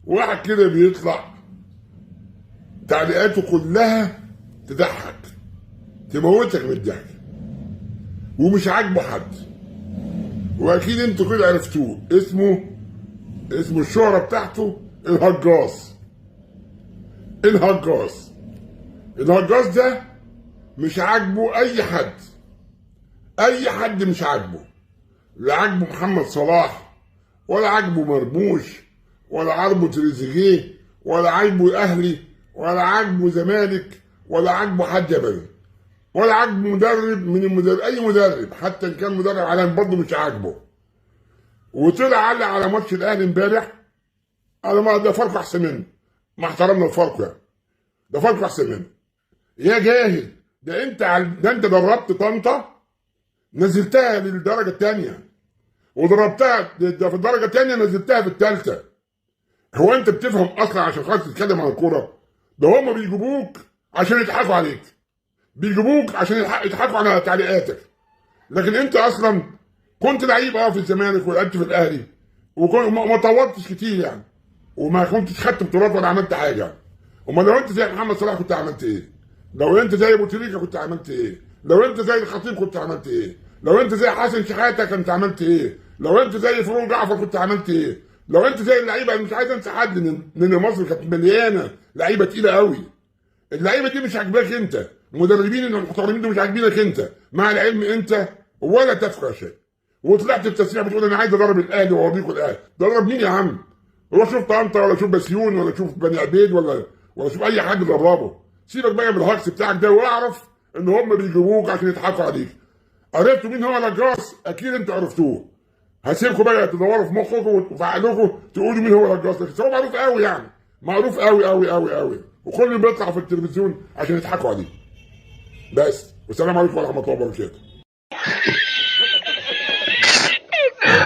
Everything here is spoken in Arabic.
واحد كده بيطلع تعليقاته كلها تضحك، تموتك من الضحك، ومش عاجبه حد. واكيد انتوا كده عرفتوه، اسمه الشهرة بتاعته الهجاص. الهجاص ده مش عاجبه اي حد مش عاجبه. لا عاجبه محمد صلاح، ولا عاجبه مرموش، ولا عاجبه تريزيجيه، ولا عاجبه الاهلي، ولا عاجبه زمالك، ولا عاجبه حد ابدا، ولا عاجبه مدرب من المدرب، اي مدرب حتى ان كان مدرب عالمي برضه مش عاجبه. وطلع علق على ماتش الاهلي امبارح، انا ما ده فرق احسن منه، ما احترمنا الفرق يعني، ده فرق احسن منه. يا جاهل، ده انت دربت طنطا، نزلتها للدرجه الثانيه، وضربتها ده في الدرجه الثانيه، نزلتها في الثالثه. هو انت بتفهم اصلا عشان خاطر تتكلم عن الكوره؟ ده هم بيجيبوك عشان يضحكوا عليك، بيجيبوك عشان يضحكوا على تعليقاتك. لكن انت اصلا كنت لعيب في الزمالك ولعبت في الاهلي، وما طورتش كتير يعني، وما كنتش خدت بطولات ولا عملت حاجه. امال لو انت زي محمد صلاح كنت عملت ايه؟ لو انت زي ابو تريكه كنت عملت ايه؟ لو انت زي الخطيب كنت عملت ايه؟ لو انت زي حسن شحاته كنت عملت ايه؟ لو انت زي فاروق جعفر كنت عملت ايه؟ لو انت زي اللعيبه، انا مش عايز انسى حد، لان مصر كانت مليانه لعيبه تقيله قوي. اللعيبه دي مش عاجباك انت، المدربين المحترمين دول مش عاجبينك انت، مع العلم انت ولا تفقه شيء. وطلعت بتسريع بتقول انا عايز ادرب الاهلي واوريكم الاهلي. درب مين يا عم؟ روح شوف طنطا، ولا شوف بسيون، ولا شوف بني عبيد، ولا شوف اي حد دربه. سيبك بقى من الهجص بتاعك ده، واعرف ان هم بيجيبوك عشان يضحكوا عليك. عرفتوا مين هو الهجاص؟ اكيد انتوا عرفتوه. هسيبكم بقى تدوروا في مخكم وفي عقلكم تقولوا مين هو الهجاص، لكن هو معروف قوي يعني، معروف قوي قوي قوي قوي، وكل بيطلع في التلفزيون عشان يضحكوا عليه. بس والسلام عليكم ورحمه الله وبركاته.